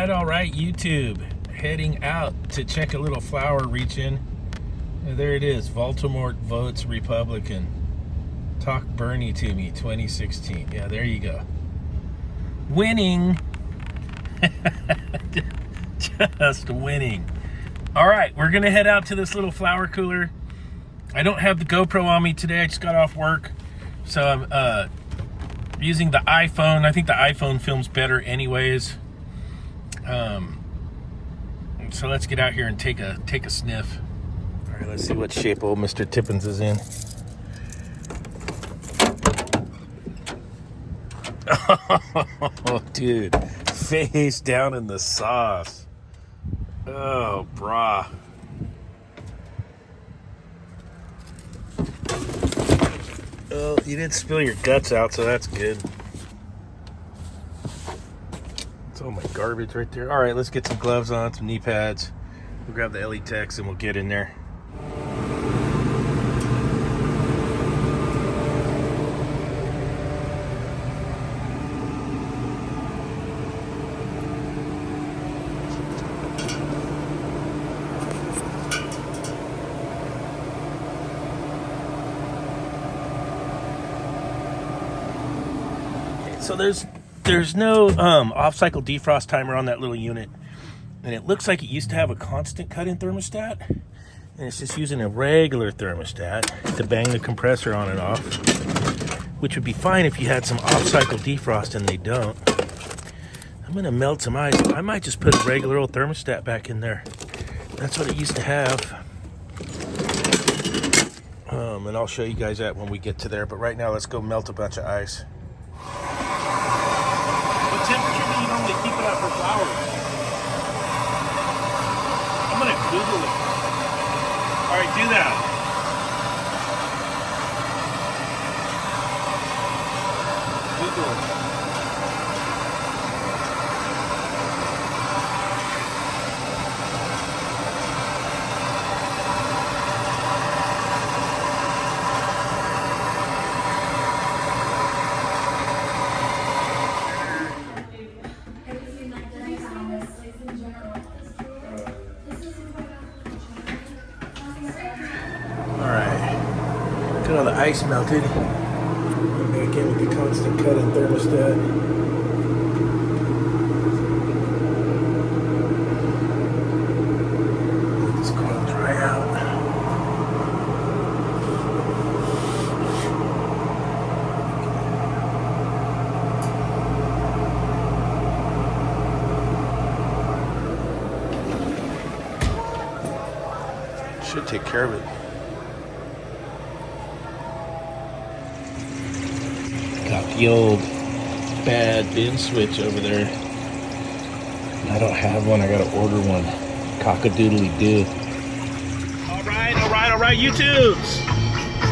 All right, YouTube. Heading out to check a little flower reach-in. There it is, Baltimore votes Republican. Talk Bernie to me, 2016. Yeah, there you go. Winning. Just winning. All right, we're gonna head out to this little flower cooler. I don't have the GoPro on me today. I just got off work, so I'm using the iPhone. I think the iPhone films better anyways. So let's get out here and take a sniff. All right, let's see what shape old Mr. Tippins is in. Oh, dude, face down in the sauce. Oh, brah. Oh, you didn't spill your guts out, so that's good. That's all my garbage right there. All right, let's get some gloves on, some knee pads. We'll grab the LE Techs and we'll get in there. So there's no off-cycle defrost timer on that little unit, and it looks like it used to have a constant cut-in thermostat, and it's just using a regular thermostat to bang the compressor on and off, which would be fine if you had some off-cycle defrost, and they don't. I'm gonna melt some ice. I might just put a regular old thermostat back in there. That's what it used to have. And I'll show you guys that when we get to there, but right now let's go melt a bunch of ice. Temperature do you normally keep it at for flowers? I'm gonna Google it. All right, do that. Google it. All the ice melted. I'm back in with the constant cut-in thermostat. Let this coil dry out. Should take care of it. Got the old bad bin switch over there. I don't have one. I gotta order one. Cock-a-doodly-doo. All right, YouTubes.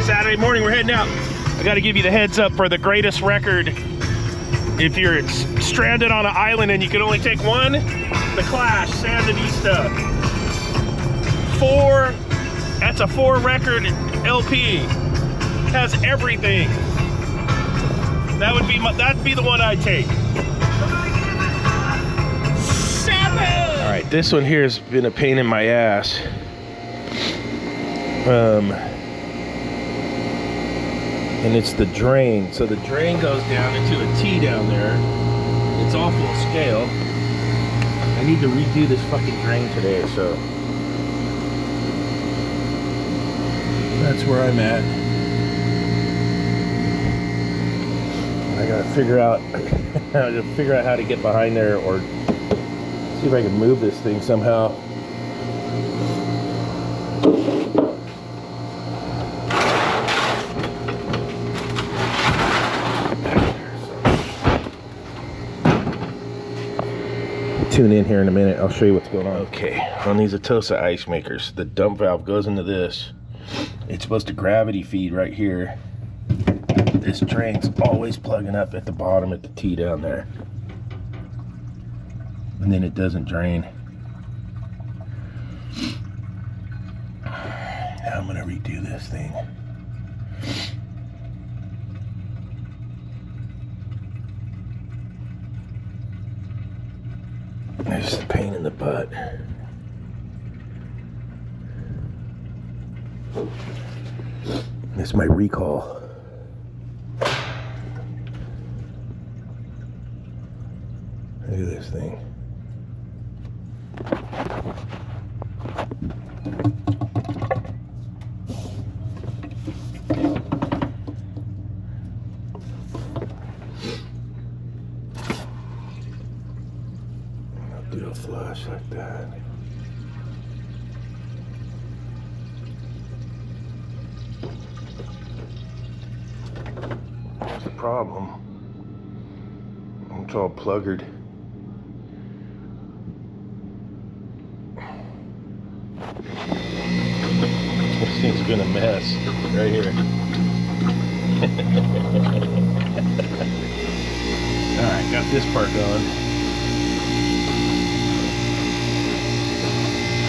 Saturday morning, we're heading out. I gotta give you the heads up for the greatest record. If you're stranded on an island and you can only take one, the Clash, Sandinista. 4, that's a 4 record LP. Has everything. That'd be the one I'd take. 7! All right, this one here has been a pain in my ass. And it's the drain. So the drain goes down into a T down there. It's all full scale. I need to redo this fucking drain today, so that's where I'm at. I gotta figure out how to get behind there, or see if I can move this thing somehow. Tune in here in a minute. I'll show you what's going on. Okay, on these Atosa ice makers, the dump valve goes into this. It's supposed to gravity feed right here. This drain's always plugging up at the bottom at the T down there. And then it doesn't drain. Now I'm gonna redo this thing. There's a pain in the butt. This is my recall. Look at this thing. I'll do a flush like that. There's the problem. It's all pluggered. This thing's been a mess right here. Alright, got this part going.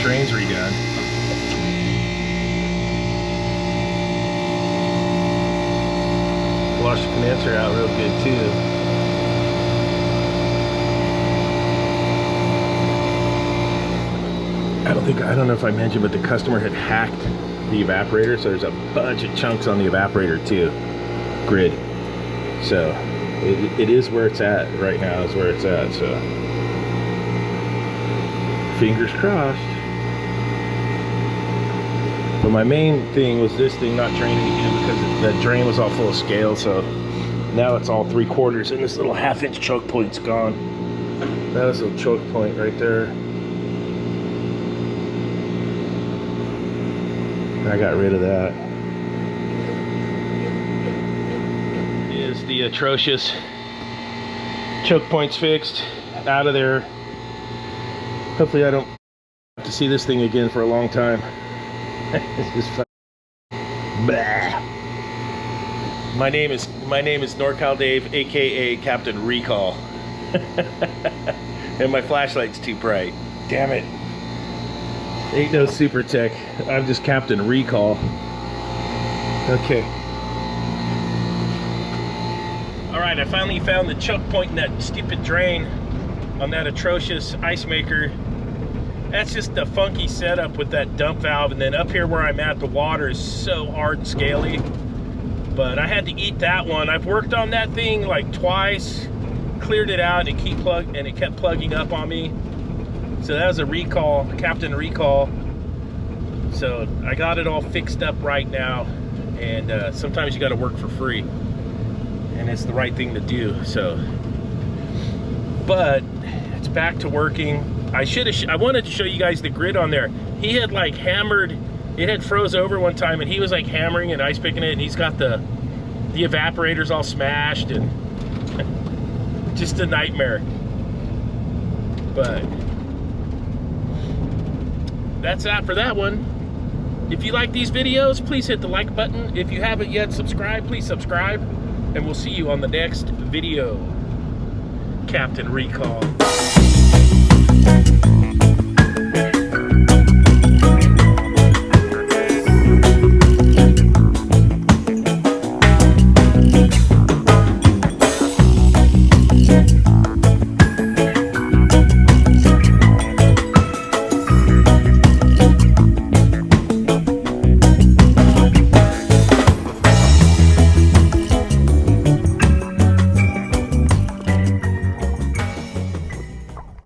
Drain's redone. Flush the condenser out real good too. I don't know if I mentioned, but the customer had hacked the evaporator, so there's a bunch of chunks on the evaporator too. Grid. So it is where it's at right now, is where it's at, so fingers crossed. But my main thing was this thing not draining again, because the drain was all full of scale, so now it's all 3/4, and this little 1/2-inch choke point's gone. That was a choke point right there. I got rid of that. Is the atrocious choke points fixed, out of there. Hopefully I don't have to see this thing again for a long time. This is fun. Blah. My name is NorCal Dave, aka Captain Recall. And my flashlight's too bright. Damn it. Ain't no super tech. I'm just Captain Recall. Okay. Alright, I finally found the choke point in that stupid drain on that atrocious ice maker. That's just a funky setup with that dump valve, and then up here where I'm at, the water is so hard and scaly. But I had to eat that one. I've worked on that thing like twice, cleared it out, and it kept plugging up on me. So that was a recall, Captain Recall. So I got it all fixed up right now, and sometimes you got to work for free, and it's the right thing to do. So, but it's back to working. I wanted to show you guys the grid on there. He had like hammered, it had froze over one time, and he was like hammering and ice picking it, and he's got the evaporators all smashed, and just a nightmare. But that's that for that one. If you like these videos, please hit the like button. If you haven't yet subscribed, please subscribe, and we'll see you on the next video. Captain Recall.